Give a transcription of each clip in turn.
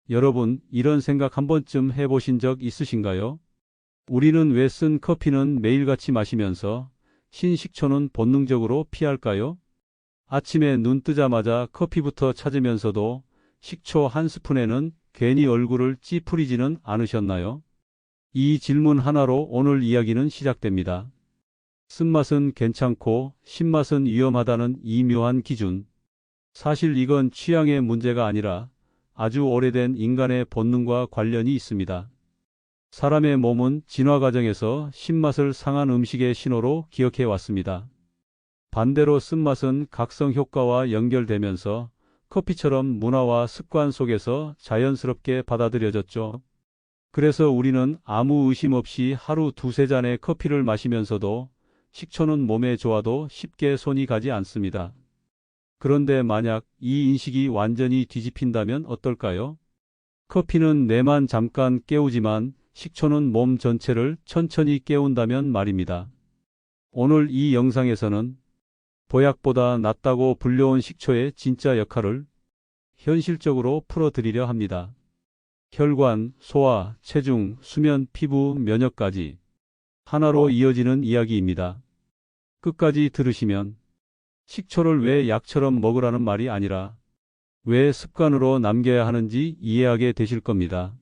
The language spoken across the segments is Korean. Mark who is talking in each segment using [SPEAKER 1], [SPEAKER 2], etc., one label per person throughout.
[SPEAKER 1] 여러분, 이런 생각 한 번쯤 해보신 적 있으신가요? 우리는 왜 쓴 커피는 매일같이 마시면서 신식초는 본능적으로 피할까요? 아침에 눈 뜨자마자 커피부터 찾으면서도 식초 한 스푼에는 괜히 얼굴을 찌푸리지는 않으셨나요? 이 질문 하나로 오늘 이야기는 시작됩니다. 쓴맛은 괜찮고 신맛은 위험하다는 이 묘한 기준. 사실 이건 취향의 문제가 아니라 아주 오래된 인간의 본능과 관련이 있습니다. 사람의 몸은 진화 과정에서 신맛을 상한 음식의 신호로 기억해 왔습니다. 반대로 쓴맛은 각성 효과와 연결되면서 커피처럼 문화와 습관 속에서 자연스럽게 받아들여졌죠. 그래서 우리는 아무 의심 없이 하루 두세 잔의 커피를 마시면서도 식초는 몸에 좋아도 쉽게 손이 가지 않습니다. 그런데 만약 이 인식이 완전히 뒤집힌다면 어떨까요? 커피는 뇌만 잠깐 깨우지만 식초는 몸 전체를 천천히 깨운다면 말입니다. 오늘 이 영상에서는 보약보다 낫다고 불려온 식초의 진짜 역할을 현실적으로 풀어드리려 합니다. 혈관, 소화, 체중, 수면, 피부, 면역까지 하나로 이어지는 이야기입니다. 끝까지 들으시면 식초를 왜 약처럼 먹으라는 말이 아니라 왜 습관으로 남겨야 하는지 이해하게 되실 겁니다.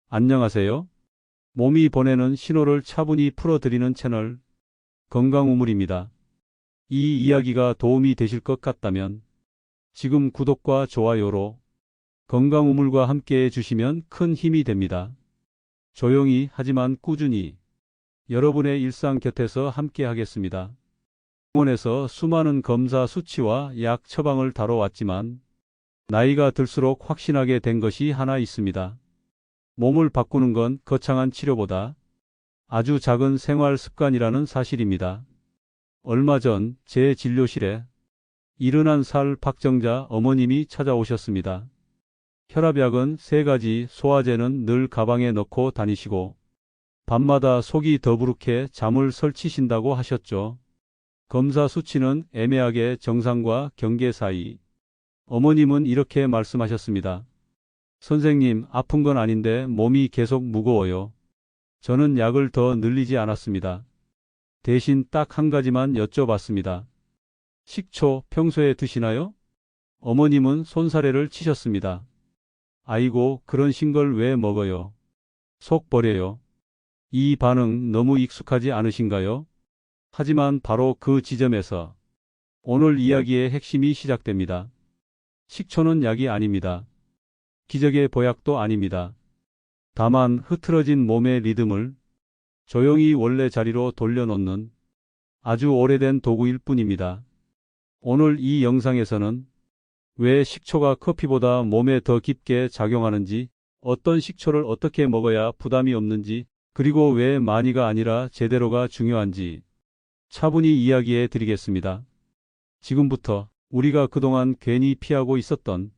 [SPEAKER 1] 안녕하세요. 몸이 보내는 신호를 차분히 풀어드리는 채널 건강우물입니다. 이 이야기가 도움이 되실 것 같다면 지금 구독과 좋아요로 건강우물과 함께 해주시면 큰 힘이 됩니다. 조용히 하지만 꾸준히 여러분의 일상 곁에서 함께 하겠습니다. 병원에서 수많은 검사 수치와 약 처방을 다뤄왔지만 나이가 들수록 확신하게 된 것이 하나 있습니다. 몸을 바꾸는 건 거창한 치료보다 아주 작은 생활 습관이라는 사실입니다. 얼마 전 제 진료실에 71살 박정자 어머님이 찾아오셨습니다. 혈압약은 3가지, 소화제는 늘 가방에 넣고 다니시고 밤마다 속이 더부룩해 잠을 설치신다고 하셨죠. 검사 수치는 애매하게 정상과 경계 사이. 어머님은 이렇게 말씀하셨습니다. 선생님, 아픈 건 아닌데 몸이 계속 무거워요. 저는 약을 더 늘리지 않았습니다. 대신 딱 한 가지만 여쭤봤습니다. 식초 평소에 드시나요? 어머님은 손사래를 치셨습니다. 아이고, 그런 싱걸 왜 먹어요? 속 버려요. 이 반응 너무 익숙하지 않으신가요? 하지만 바로 그 지점에서 오늘 이야기의 핵심이 시작됩니다. 식초는 약이 아닙니다. 기적의 보약도 아닙니다. 다만 흐트러진 몸의 리듬을 조용히 원래 자리로 돌려놓는 아주 오래된 도구일 뿐입니다. 오늘 이 영상에서는 왜 식초가 커피보다 몸에 더 깊게 작용하는지, 어떤 식초를 어떻게 먹어야 부담이 없는지, 그리고 왜 많이가 아니라 제대로가 중요한지 차분히 이야기해 드리겠습니다. 지금부터 우리가 그동안 괜히 피하고 있었던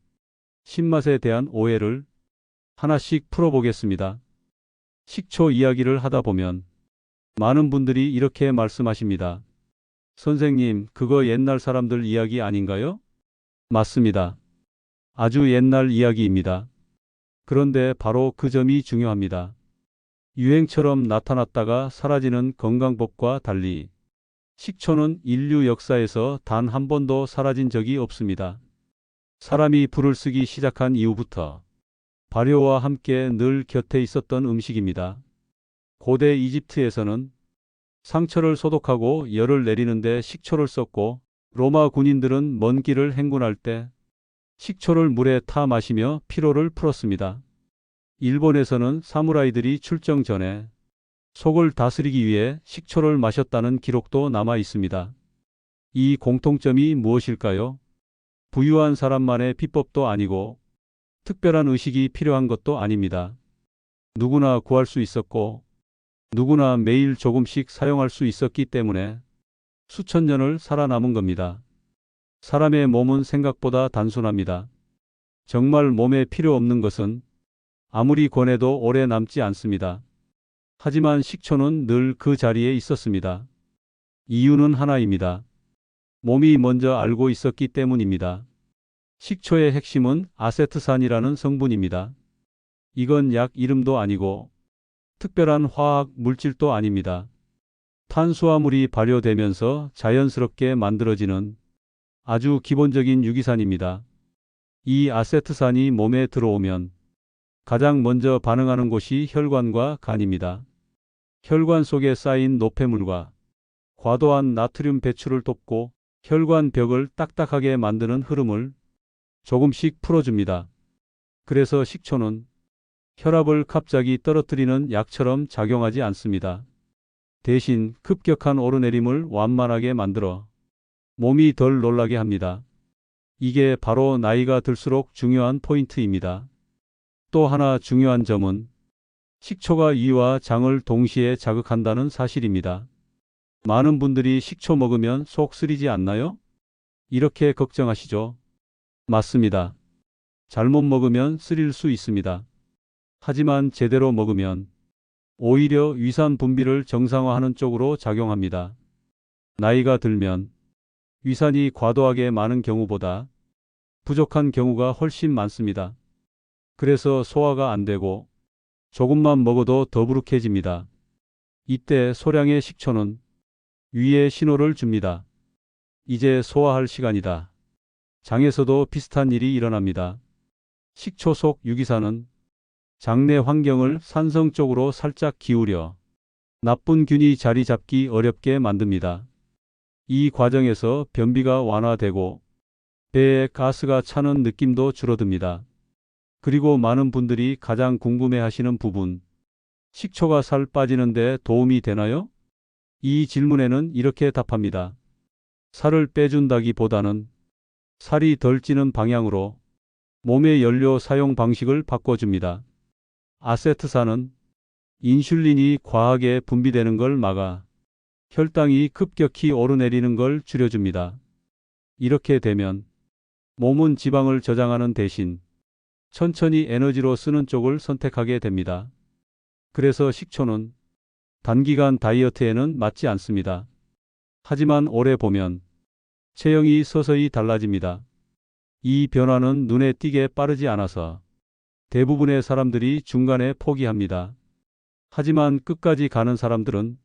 [SPEAKER 1] 신맛에 대한 오해를 하나씩 풀어보겠습니다. 식초 이야기를 하다 보면 많은 분들이 이렇게 말씀하십니다. 선생님, 그거 옛날 사람들 이야기 아닌가요? 맞습니다. 아주 옛날 이야기입니다. 그런데 바로 그 점이 중요합니다. 유행처럼 나타났다가 사라지는 건강법과 달리 식초는 인류 역사에서 단 한 번도 사라진 적이 없습니다. 사람이 불을 쓰기 시작한 이후부터 발효와 함께 늘 곁에 있었던 음식입니다. 고대 이집트에서는 상처를 소독하고 열을 내리는데 식초를 썼고, 로마 군인들은 먼 길을 행군할 때 식초를 물에 타 마시며 피로를 풀었습니다. 일본에서는 사무라이들이 출정 전에 속을 다스리기 위해 식초를 마셨다는 기록도 남아 있습니다. 이 공통점이 무엇일까요? 부유한 사람만의 비법도 아니고 특별한 의식이 필요한 것도 아닙니다. 누구나 구할 수 있었고 누구나 매일 조금씩 사용할 수 있었기 때문에 수천 년을 살아남은 겁니다. 사람의 몸은 생각보다 단순합니다. 정말 몸에 필요 없는 것은 아무리 권해도 오래 남지 않습니다. 하지만 식초는 늘 그 자리에 있었습니다. 이유는 하나입니다. 몸이 먼저 알고 있었기 때문입니다. 식초의 핵심은 아세트산이라는 성분입니다. 이건 약 이름도 아니고 특별한 화학 물질도 아닙니다. 탄수화물이 발효되면서 자연스럽게 만들어지는 아주 기본적인 유기산입니다. 이 아세트산이 몸에 들어오면 가장 먼저 반응하는 곳이 혈관과 간입니다. 혈관 속에 쌓인 노폐물과 과도한 나트륨 배출을 돕고 혈관 벽을 딱딱하게 만드는 흐름을 조금씩 풀어줍니다. 그래서 식초는 혈압을 갑자기 떨어뜨리는 약처럼 작용하지 않습니다. 대신 급격한 오르내림을 완만하게 만들어 몸이 덜 놀라게 합니다. 이게 바로 나이가 들수록 중요한 포인트입니다. 또 하나 중요한 점은 식초가 위와 장을 동시에 자극한다는 사실입니다. 많은 분들이 식초 먹으면 속 쓰리지 않나요? 이렇게 걱정하시죠? 맞습니다. 잘못 먹으면 쓰릴 수 있습니다. 하지만 제대로 먹으면 오히려 위산 분비를 정상화하는 쪽으로 작용합니다. 나이가 들면 위산이 과도하게 많은 경우보다 부족한 경우가 훨씬 많습니다. 그래서 소화가 안 되고 조금만 먹어도 더부룩해집니다. 이때 소량의 식초는 위에 신호를 줍니다. 이제 소화할 시간이다. 장에서도 비슷한 일이 일어납니다. 식초 속 유기산은 장내 환경을 산성 쪽으로 살짝 기울여 나쁜 균이 자리 잡기 어렵게 만듭니다. 이 과정에서 변비가 완화되고 배에 가스가 차는 느낌도 줄어듭니다. 그리고 많은 분들이 가장 궁금해하시는 부분, 식초가 살 빠지는데 도움이 되나요? 이 질문에는 이렇게 답합니다. 살을 빼준다기보다는 살이 덜 찌는 방향으로 몸의 연료 사용 방식을 바꿔줍니다. 아세트산은 인슐린이 과하게 분비되는 걸 막아 혈당이 급격히 오르내리는 걸 줄여줍니다. 이렇게 되면 몸은 지방을 저장하는 대신 천천히 에너지로 쓰는 쪽을 선택하게 됩니다. 그래서 식초는 단기간 다이어트에는 맞지 않습니다. 하지만 오래 보면 체형이 서서히 달라집니다. 이 변화는 눈에 띄게 빠르지 않아서 대부분의 사람들이 중간에 포기합니다. 하지만 끝까지 가는 사람들은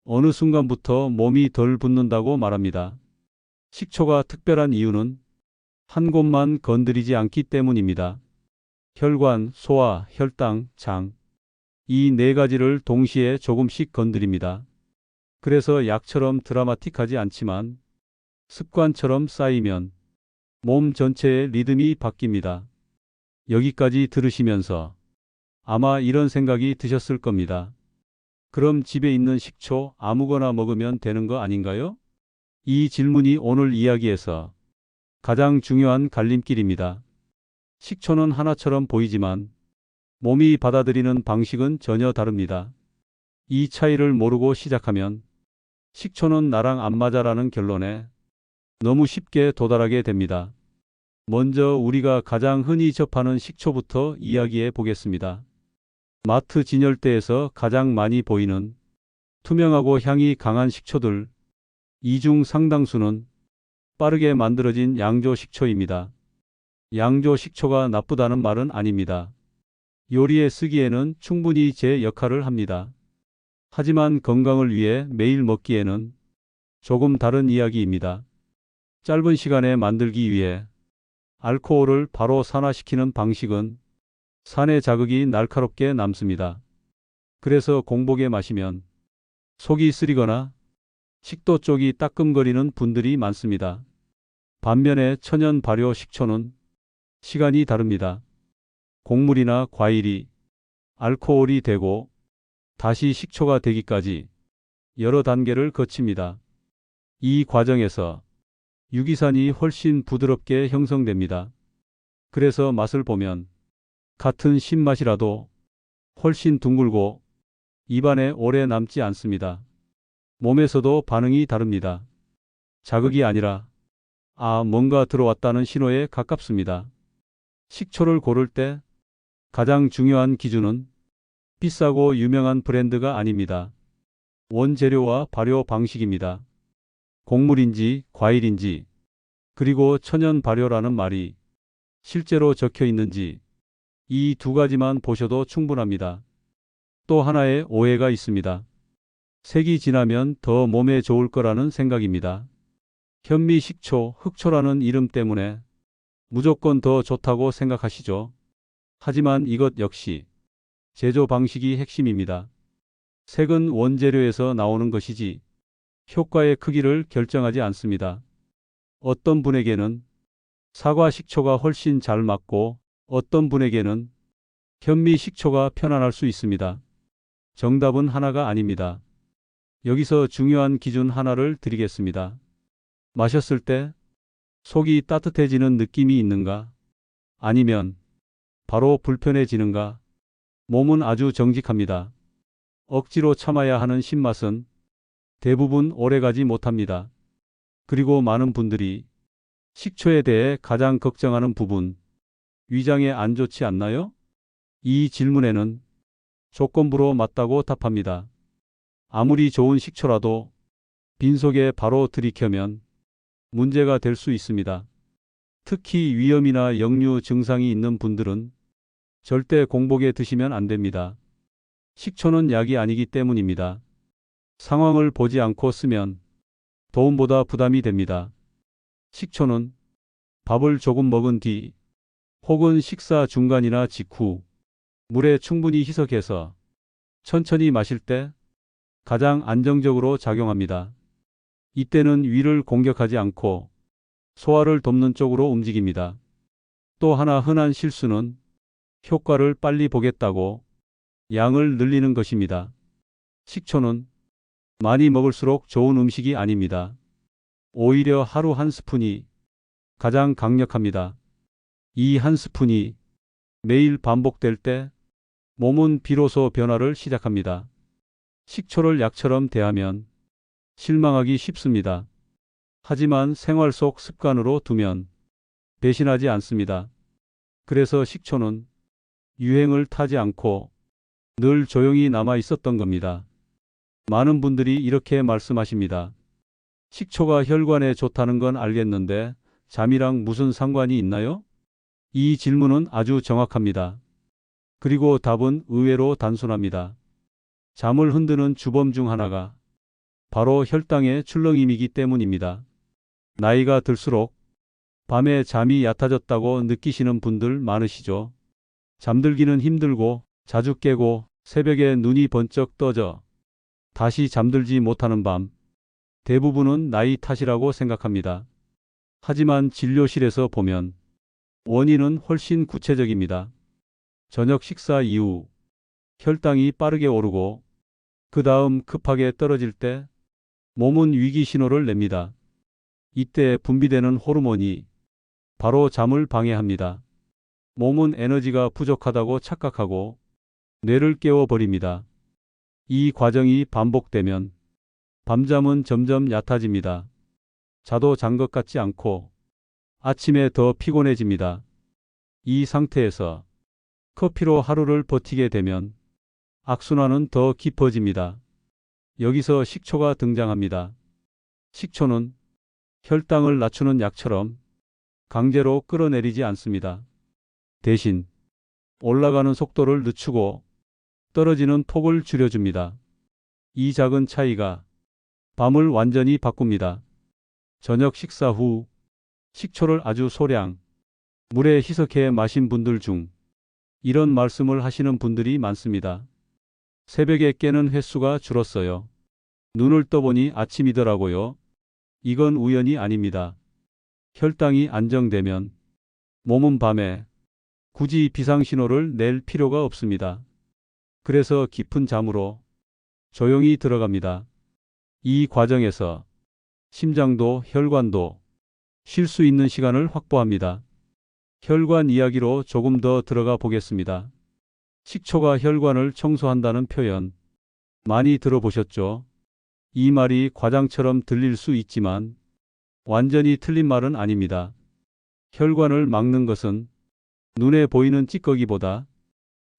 [SPEAKER 1] 어느 순간부터 몸이 덜 붓는다고 말합니다. 식초가 특별한 이유는 한 곳만 건드리지 않기 때문입니다. 혈관, 소화, 혈당, 장. 이 네 가지를 동시에 조금씩 건드립니다. 그래서 약처럼 드라마틱하지 않지만 습관처럼 쌓이면 몸 전체의 리듬이 바뀝니다. 여기까지 들으시면서 아마 이런 생각이 드셨을 겁니다. 그럼 집에 있는 식초 아무거나 먹으면 되는 거 아닌가요? 이 질문이 오늘 이야기에서 가장 중요한 갈림길입니다. 식초는 하나처럼 보이지만 몸이 받아들이는 방식은 전혀 다릅니다. 이 차이를 모르고 시작하면 식초는 나랑 안 맞아라는 결론에 너무 쉽게 도달하게 됩니다. 먼저 우리가 가장 흔히 접하는 식초부터 이야기해 보겠습니다. 마트 진열대에서 가장 많이 보이는 투명하고 향이 강한 식초들, 이 중 상당수는 빠르게 만들어진 양조 식초입니다. 양조 식초가 나쁘다는 말은 아닙니다. 요리에 쓰기에는 충분히 제 역할을 합니다. 하지만 건강을 위해 매일 먹기에는 조금 다른 이야기입니다. 짧은 시간에 만들기 위해 알코올을 바로 산화시키는 방식은 산의 자극이 날카롭게 남습니다. 그래서 공복에 마시면 속이 쓰리거나 식도 쪽이 따끔거리는 분들이 많습니다. 반면에 천연 발효 식초는 시간이 다릅니다. 곡물이나 과일이 알코올이 되고 다시 식초가 되기까지 여러 단계를 거칩니다. 이 과정에서 유기산이 훨씬 부드럽게 형성됩니다. 그래서 맛을 보면 같은 신맛이라도 훨씬 둥글고 입안에 오래 남지 않습니다. 몸에서도 반응이 다릅니다. 자극이 아니라 뭔가 들어왔다는 신호에 가깝습니다. 식초를 고를 때 가장 중요한 기준은 비싸고 유명한 브랜드가 아닙니다. 원재료와 발효 방식입니다. 곡물인지 과일인지 그리고 천연 발효라는 말이 실제로 적혀 있는지 이 두 가지만 보셔도 충분합니다. 또 하나의 오해가 있습니다. 색이 진하면 더 몸에 좋을 거라는 생각입니다. 현미식초, 흑초라는 이름 때문에 무조건 더 좋다고 생각하시죠. 하지만 이것 역시 제조 방식이 핵심입니다. 색은 원재료에서 나오는 것이지 효과의 크기를 결정하지 않습니다. 어떤 분에게는 사과 식초가 훨씬 잘 맞고 어떤 분에게는 현미 식초가 편안할 수 있습니다. 정답은 하나가 아닙니다. 여기서 중요한 기준 하나를 드리겠습니다. 마셨을 때 속이 따뜻해지는 느낌이 있는가? 아니면 바로 불편해지는가? 몸은 아주 정직합니다. 억지로 참아야 하는 신맛은 대부분 오래가지 못합니다. 그리고 많은 분들이 식초에 대해 가장 걱정하는 부분, 위장에 안 좋지 않나요? 이 질문에는 조건부로 맞다고 답합니다. 아무리 좋은 식초라도 빈속에 바로 들이켜면 문제가 될 수 있습니다. 특히 위염이나 역류 증상이 있는 분들은 절대 공복에 드시면 안 됩니다. 식초는 약이 아니기 때문입니다. 상황을 보지 않고 쓰면 도움보다 부담이 됩니다. 식초는 밥을 조금 먹은 뒤 혹은 식사 중간이나 직후 물에 충분히 희석해서 천천히 마실 때 가장 안정적으로 작용합니다. 이때는 위를 공격하지 않고 소화를 돕는 쪽으로 움직입니다. 또 하나 흔한 실수는 효과를 빨리 보겠다고 양을 늘리는 것입니다. 식초는 많이 먹을수록 좋은 음식이 아닙니다. 오히려 하루 한 스푼이 가장 강력합니다. 이 한 스푼이 매일 반복될 때 몸은 비로소 변화를 시작합니다. 식초를 약처럼 대하면 실망하기 쉽습니다. 하지만 생활 속 습관으로 두면 배신하지 않습니다. 그래서 식초는 유행을 타지 않고 늘 조용히 남아 있었던 겁니다. 많은 분들이 이렇게 말씀하십니다. 식초가 혈관에 좋다는 건 알겠는데 잠이랑 무슨 상관이 있나요? 이 질문은 아주 정확합니다. 그리고 답은 의외로 단순합니다. 잠을 흔드는 주범 중 하나가 바로 혈당의 출렁임이기 때문입니다. 나이가 들수록 밤에 잠이 얕아졌다고 느끼시는 분들 많으시죠? 잠들기는 힘들고 자주 깨고 새벽에 눈이 번쩍 떠져 다시 잠들지 못하는 밤. 대부분은 나이 탓이라고 생각합니다. 하지만 진료실에서 보면 원인은 훨씬 구체적입니다. 저녁 식사 이후 혈당이 빠르게 오르고 그 다음 급하게 떨어질 때 몸은 위기 신호를 냅니다. 이때 분비되는 호르몬이 바로 잠을 방해합니다. 몸은 에너지가 부족하다고 착각하고 뇌를 깨워버립니다. 이 과정이 반복되면 밤잠은 점점 얕아집니다. 자도 잔 것 같지 않고 아침에 더 피곤해집니다. 이 상태에서 커피로 하루를 버티게 되면 악순환은 더 깊어집니다. 여기서 식초가 등장합니다. 식초는 혈당을 낮추는 약처럼 강제로 끌어내리지 않습니다. 대신 올라가는 속도를 늦추고 떨어지는 폭을 줄여줍니다. 이 작은 차이가 밤을 완전히 바꿉니다. 저녁 식사 후 식초를 아주 소량 물에 희석해 마신 분들 중 이런 말씀을 하시는 분들이 많습니다. 새벽에 깨는 횟수가 줄었어요. 눈을 떠보니 아침이더라고요. 이건 우연이 아닙니다. 혈당이 안정되면 몸은 밤에 굳이 비상신호를 낼 필요가 없습니다. 그래서 깊은 잠으로 조용히 들어갑니다. 이 과정에서 심장도 혈관도 쉴 수 있는 시간을 확보합니다. 혈관 이야기로 조금 더 들어가 보겠습니다. 식초가 혈관을 청소한다는 표현 많이 들어보셨죠? 이 말이 과장처럼 들릴 수 있지만 완전히 틀린 말은 아닙니다. 혈관을 막는 것은 눈에 보이는 찌꺼기보다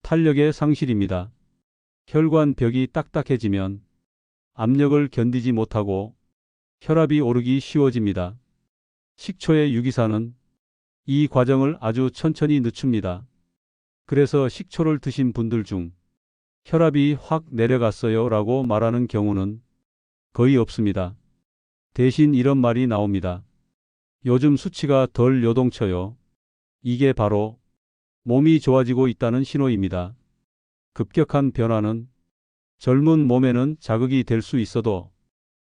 [SPEAKER 1] 탄력의 상실입니다. 혈관 벽이 딱딱해지면 압력을 견디지 못하고 혈압이 오르기 쉬워집니다. 식초의 유기산은 이 과정을 아주 천천히 늦춥니다. 그래서 식초를 드신 분들 중 혈압이 확 내려갔어요 라고 말하는 경우는 거의 없습니다. 대신 이런 말이 나옵니다. 요즘 수치가 덜 요동쳐요. 이게 바로 몸이 좋아지고 있다는 신호입니다. 급격한 변화는 젊은 몸에는 자극이 될 수 있어도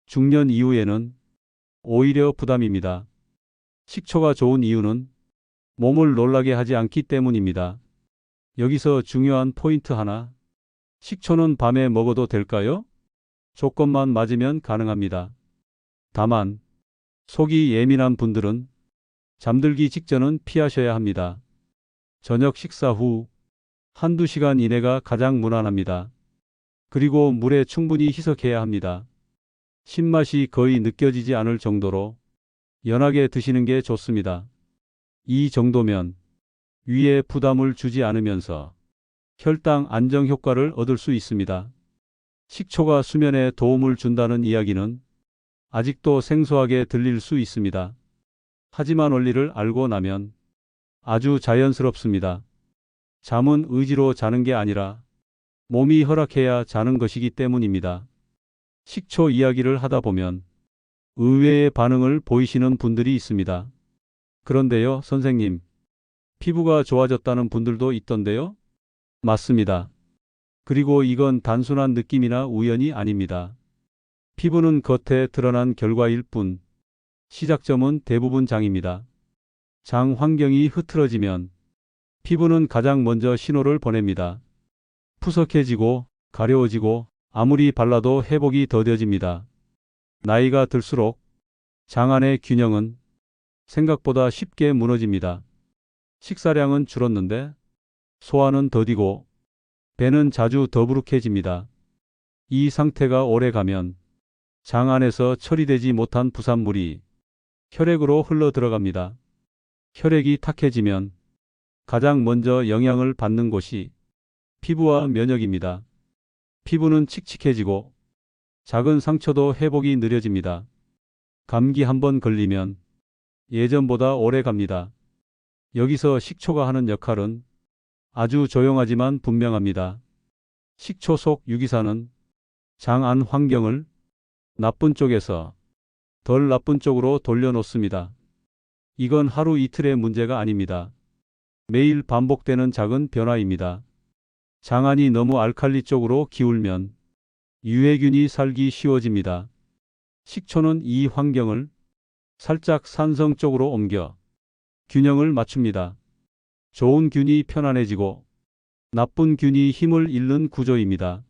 [SPEAKER 1] 중년 이후에는 오히려 부담입니다. 식초가 좋은 이유는 몸을 놀라게 하지 않기 때문입니다. 여기서 중요한 포인트 하나. 식초는 밤에 먹어도 될까요? 조건만 맞으면 가능합니다. 다만 속이 예민한 분들은 잠들기 직전은 피하셔야 합니다. 저녁 식사 후 한두 시간 이내가 가장 무난합니다. 그리고 물에 충분히 희석해야 합니다. 신맛이 거의 느껴지지 않을 정도로 연하게 드시는 게 좋습니다. 이 정도면 위에 부담을 주지 않으면서 혈당 안정 효과를 얻을 수 있습니다. 식초가 수면에 도움을 준다는 이야기는 아직도 생소하게 들릴 수 있습니다. 하지만 원리를 알고 나면 아주 자연스럽습니다. 잠은 의지로 자는 게 아니라 몸이 허락해야 자는 것이기 때문입니다. 식초 이야기를 하다 보면 의외의 반응을 보이시는 분들이 있습니다. 그런데요, 선생님, 피부가 좋아졌다는 분들도 있던데요? 맞습니다. 그리고 이건 단순한 느낌이나 우연이 아닙니다. 피부는 겉에 드러난 결과일 뿐, 시작점은 대부분 장입니다. 장 환경이 흐트러지면 피부는 가장 먼저 신호를 보냅니다. 푸석해지고 가려워지고 아무리 발라도 회복이 더뎌집니다. 나이가 들수록 장 안의 균형은 생각보다 쉽게 무너집니다. 식사량은 줄었는데 소화는 더디고 배는 자주 더부룩해집니다. 이 상태가 오래 가면 장 안에서 처리되지 못한 부산물이 혈액으로 흘러 들어갑니다. 혈액이 탁해지면 가장 먼저 영향을 받는 곳이 피부와 면역입니다. 피부는 칙칙해지고 작은 상처도 회복이 느려집니다. 감기 한번 걸리면 예전보다 오래 갑니다. 여기서 식초가 하는 역할은 아주 조용하지만 분명합니다. 식초 속 유기산은 장 안 환경을 나쁜 쪽에서 덜 나쁜 쪽으로 돌려놓습니다. 이건 하루 이틀의 문제가 아닙니다. 매일 반복되는 작은 변화입니다. 장안이 너무 알칼리 쪽으로 기울면 유해균이 살기 쉬워집니다. 식초는 이 환경을 살짝 산성 쪽으로 옮겨 균형을 맞춥니다. 좋은 균이 편안해지고 나쁜 균이 힘을 잃는 구조입니다.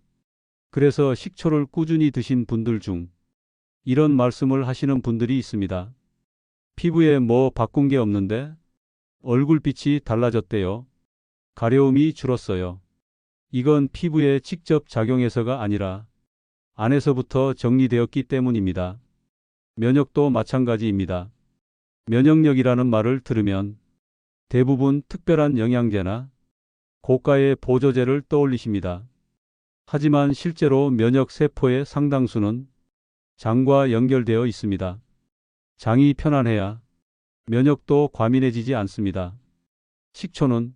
[SPEAKER 1] 그래서 식초를 꾸준히 드신 분들 중 이런 말씀을 하시는 분들이 있습니다. 피부에 뭐 바꾼 게 없는데 얼굴빛이 달라졌대요. 가려움이 줄었어요. 이건 피부에 직접 작용해서가 아니라 안에서부터 정리되었기 때문입니다. 면역도 마찬가지입니다. 면역력이라는 말을 들으면 대부분 특별한 영양제나 고가의 보조제를 떠올리십니다. 하지만 실제로 면역 세포의 상당수는 장과 연결되어 있습니다. 장이 편안해야 면역도 과민해지지 않습니다. 식초는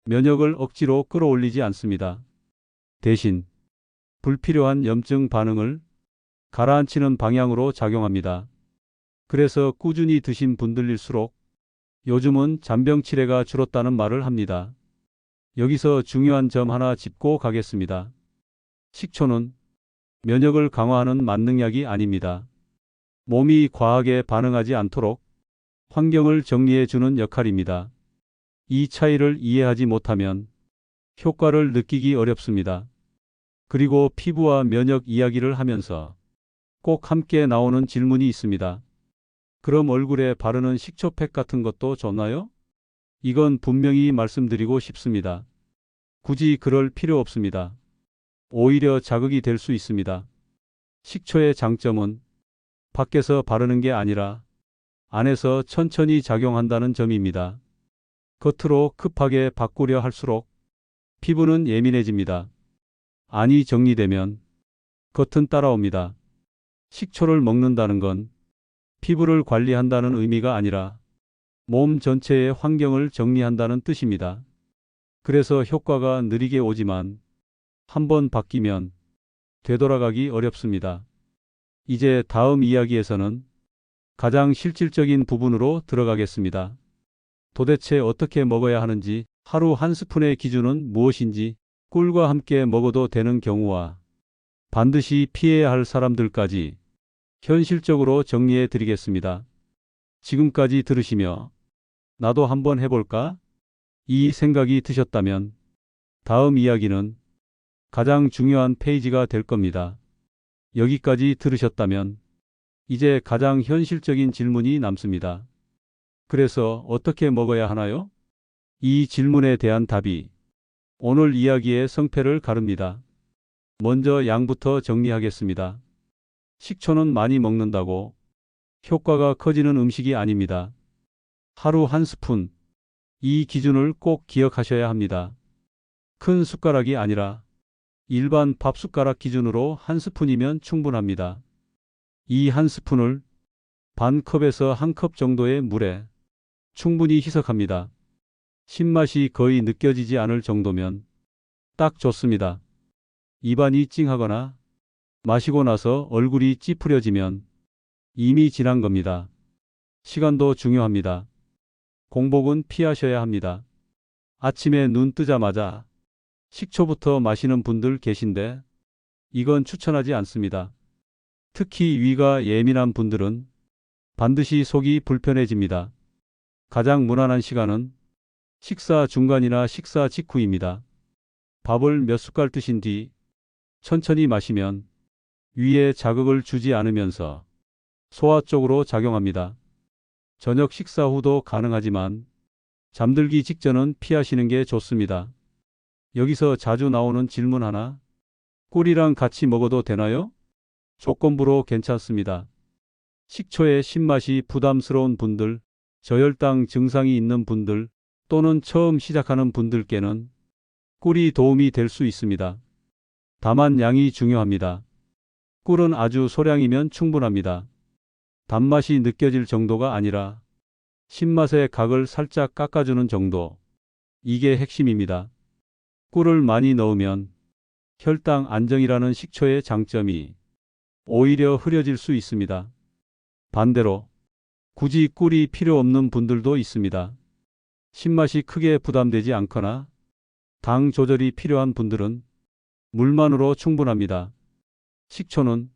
[SPEAKER 1] 면역을 억지로 끌어올리지 않습니다. 대신 불필요한 염증 반응을 가라앉히는 방향으로 작용합니다. 그래서 꾸준히 드신 분들일수록 요즘은 잔병 치레가 줄었다는 말을 합니다. 여기서 중요한 점 하나 짚고 가겠습니다. 식초는 면역을 강화하는 만능약이 아닙니다. 몸이 과하게 반응하지 않도록 환경을 정리해 주는 역할입니다. 이 차이를 이해하지 못하면 효과를 느끼기 어렵습니다. 그리고 피부와 면역 이야기를 하면서 꼭 함께 나오는 질문이 있습니다. 그럼 얼굴에 바르는 식초팩 같은 것도 좋나요? 이건 분명히 말씀드리고 싶습니다. 굳이 그럴 필요 없습니다. 오히려 자극이 될 수 있습니다. 식초의 장점은 밖에서 바르는 게 아니라 안에서 천천히 작용한다는 점입니다. 겉으로 급하게 바꾸려 할수록 피부는 예민해집니다. 안이 정리되면 겉은 따라옵니다. 식초를 먹는다는 건 피부를 관리한다는 의미가 아니라 몸 전체의 환경을 정리한다는 뜻입니다. 그래서 효과가 느리게 오지만 한번 바뀌면 되돌아가기 어렵습니다. 이제 다음 이야기에서는 가장 실질적인 부분으로 들어가겠습니다. 도대체 어떻게 먹어야 하는지, 하루 한 스푼의 기준은 무엇인지, 꿀과 함께 먹어도 되는 경우와 반드시 피해야 할 사람들까지 현실적으로 정리해 드리겠습니다. 지금까지 들으시며 나도 한번 해볼까? 이 생각이 드셨다면 다음 이야기는 가장 중요한 페이지가 될 겁니다. 여기까지 들으셨다면 이제 가장 현실적인 질문이 남습니다. 그래서 어떻게 먹어야 하나요? 이 질문에 대한 답이 오늘 이야기의 성패를 가릅니다. 먼저 양부터 정리하겠습니다. 식초는 많이 먹는다고 효과가 커지는 음식이 아닙니다. 하루 한 스푼, 이 기준을 꼭 기억하셔야 합니다. 큰 숟가락이 아니라 일반 밥 숟가락 기준으로 한 스푼이면 충분합니다. 이 한 스푼을 반 컵에서 한 컵 정도의 물에 충분히 희석합니다. 신맛이 거의 느껴지지 않을 정도면 딱 좋습니다. 입안이 찡하거나 마시고 나서 얼굴이 찌푸려지면 이미 지난 겁니다. 시간도 중요합니다. 공복은 피하셔야 합니다. 아침에 눈 뜨자마자 식초부터 마시는 분들 계신데 이건 추천하지 않습니다. 특히 위가 예민한 분들은 반드시 속이 불편해집니다. 가장 무난한 시간은 식사 중간이나 식사 직후입니다. 밥을 몇 숟갈 드신 뒤 천천히 마시면 위에 자극을 주지 않으면서 소화 쪽으로 작용합니다. 저녁 식사 후도 가능하지만 잠들기 직전은 피하시는 게 좋습니다. 여기서 자주 나오는 질문 하나. 꿀이랑 같이 먹어도 되나요? 조건부로 괜찮습니다. 식초의 신맛이 부담스러운 분들, 저혈당 증상이 있는 분들 또는 처음 시작하는 분들께는 꿀이 도움이 될 수 있습니다. 다만 양이 중요합니다. 꿀은 아주 소량이면 충분합니다. 단맛이 느껴질 정도가 아니라 신맛의 각을 살짝 깎아주는 정도. 이게 핵심입니다. 꿀을 많이 넣으면 혈당 안정이라는 식초의 장점이 오히려 흐려질 수 있습니다. 반대로 굳이 꿀이 필요 없는 분들도 있습니다. 신맛이 크게 부담되지 않거나 당 조절이 필요한 분들은 물만으로 충분합니다. 식초는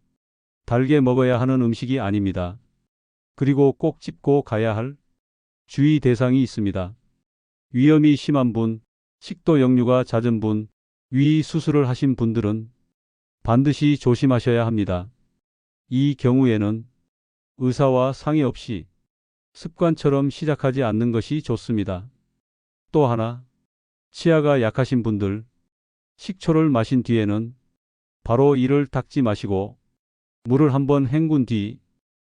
[SPEAKER 1] 달게 먹어야 하는 음식이 아닙니다. 그리고 꼭 짚고 가야 할 주의 대상이 있습니다. 위염이 심한 분, 식도 역류가 잦은 분, 위 수술을 하신 분들은 반드시 조심하셔야 합니다. 이 경우에는 의사와 상의 없이 습관처럼 시작하지 않는 것이 좋습니다. 또 하나, 치아가 약하신 분들, 식초를 마신 뒤에는 바로 이를 닦지 마시고 물을 한번 헹군 뒤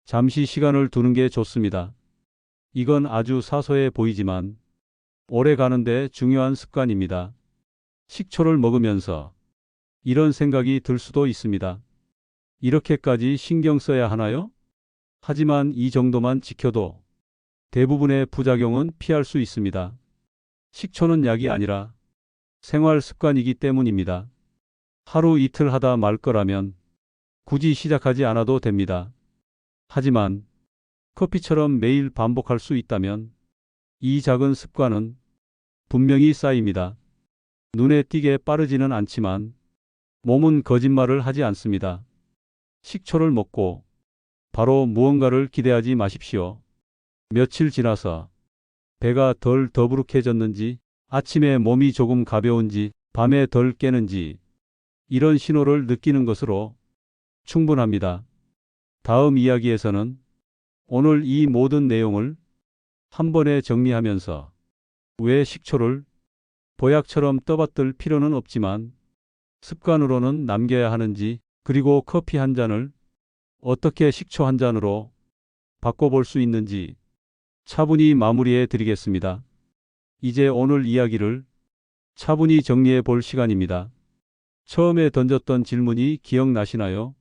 [SPEAKER 1] 잠시 시간을 두는 게 좋습니다. 이건 아주 사소해 보이지만 오래 가는데 중요한 습관입니다. 식초를 먹으면서 이런 생각이 들 수도 있습니다. 이렇게까지 신경 써야 하나요? 하지만 이 정도만 지켜도 대부분의 부작용은 피할 수 있습니다. 식초는 약이 아니라 생활 습관이기 때문입니다. 하루 이틀 하다 말 거라면 굳이 시작하지 않아도 됩니다. 하지만 커피처럼 매일 반복할 수 있다면 이 작은 습관은 분명히 쌓입니다. 눈에 띄게 빠르지는 않지만 몸은 거짓말을 하지 않습니다. 식초를 먹고 바로 무언가를 기대하지 마십시오. 며칠 지나서 배가 덜 더부룩해졌는지, 아침에 몸이 조금 가벼운지, 밤에 덜 깨는지 이런 신호를 느끼는 것으로 충분합니다. 다음 이야기에서는 오늘 이 모든 내용을 한 번에 정리하면서 왜 식초를 보약처럼 떠받들 필요는 없지만 습관으로는 남겨야 하는지, 그리고 커피 한 잔을 어떻게 식초 한 잔으로 바꿔볼 수 있는지 차분히 마무리해 드리겠습니다. 이제 오늘 이야기를 차분히 정리해 볼 시간입니다. 처음에 던졌던 질문이 기억나시나요?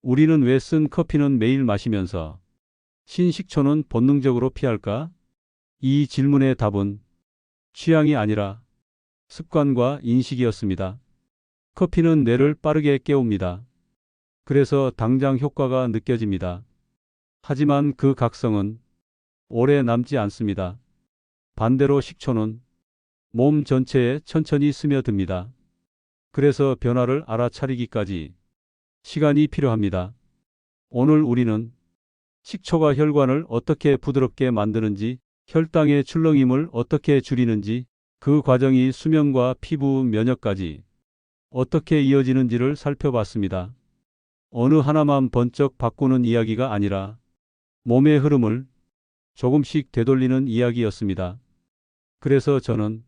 [SPEAKER 1] 우리는 왜 쓴 커피는 매일 마시면서 신식초는 본능적으로 피할까? 이 질문의 답은 취향이 아니라 습관과 인식이었습니다. 커피는 뇌를 빠르게 깨웁니다. 그래서 당장 효과가 느껴집니다. 하지만 그 각성은 오래 남지 않습니다. 반대로 식초는 몸 전체에 천천히 스며듭니다. 그래서 변화를 알아차리기까지 시간이 필요합니다. 오늘 우리는 식초가 혈관을 어떻게 부드럽게 만드는지, 혈당의 출렁임을 어떻게 줄이는지, 그 과정이 수면과 피부 면역까지 어떻게 이어지는지를 살펴봤습니다. 어느 하나만 번쩍 바꾸는 이야기가 아니라 몸의 흐름을 조금씩 되돌리는 이야기였습니다. 그래서 저는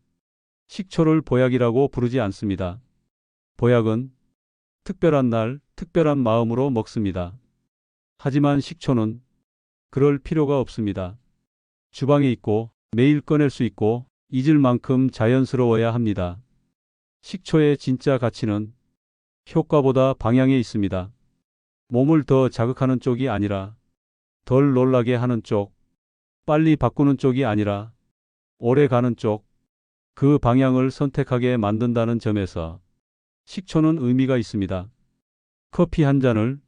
[SPEAKER 1] 식초를 보약이라고 부르지 않습니다. 보약은 특별한 날, 특별한 마음으로 먹습니다. 하지만 식초는 그럴 필요가 없습니다. 주방에 있고 매일 꺼낼 수 있고 잊을 만큼 자연스러워야 합니다. 식초의 진짜 가치는 효과보다 방향에 있습니다. 몸을 더 자극하는 쪽이 아니라 덜 놀라게 하는 쪽, 빨리 바꾸는 쪽이 아니라 오래 가는 쪽, 그 방향을 선택하게 만든다는 점에서 식초는 의미가 있습니다. 커피 한 잔을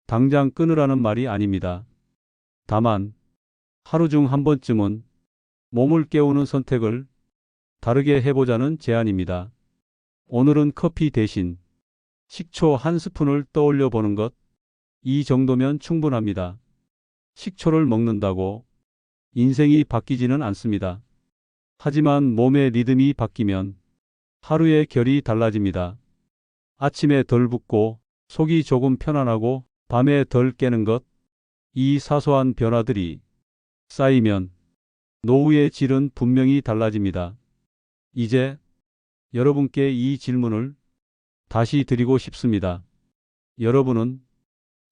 [SPEAKER 1] 당장 끊으라는 말이 아닙니다. 다만 하루 중 한 번쯤은 몸을 깨우는 선택을 다르게 해보자는 제안입니다. 오늘은 커피 대신 식초 한 스푼을 떠올려 보는 것, 이 정도면 충분합니다. 식초를 먹는다고 인생이 바뀌지는 않습니다. 하지만 몸의 리듬이 바뀌면 하루의 결이 달라집니다. 아침에 덜 붓고 속이 조금 편안하고 밤에 덜 깨는 것, 이 사소한 변화들이 쌓이면 노후의 질은 분명히 달라집니다. 이제 여러분께 이 질문을 다시 드리고 싶습니다. 여러분은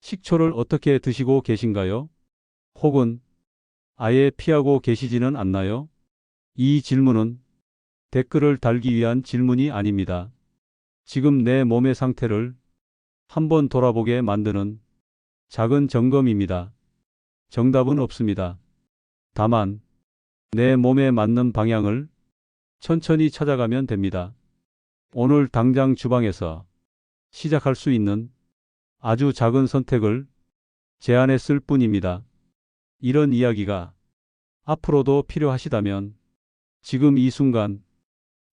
[SPEAKER 1] 식초를 어떻게 드시고 계신가요? 혹은 아예 피하고 계시지는 않나요? 이 질문은 댓글을 달기 위한 질문이 아닙니다. 지금 내 몸의 상태를 한번 돌아보게 만드는 작은 점검입니다. 정답은 없습니다. 다만 내 몸에 맞는 방향을 천천히 찾아가면 됩니다. 오늘 당장 주방에서 시작할 수 있는 아주 작은 선택을 제안했을 뿐입니다. 이런 이야기가 앞으로도 필요하시다면 지금 이 순간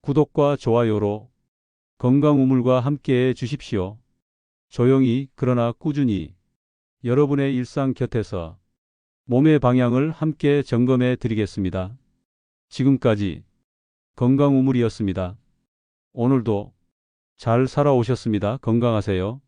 [SPEAKER 1] 구독과 좋아요로 건강 우물과 함께해 주십시오. 조용히 그러나 꾸준히 여러분의 일상 곁에서 몸의 방향을 함께 점검해 드리겠습니다. 지금까지 건강 우물이었습니다. 오늘도 잘 살아오셨습니다. 건강하세요.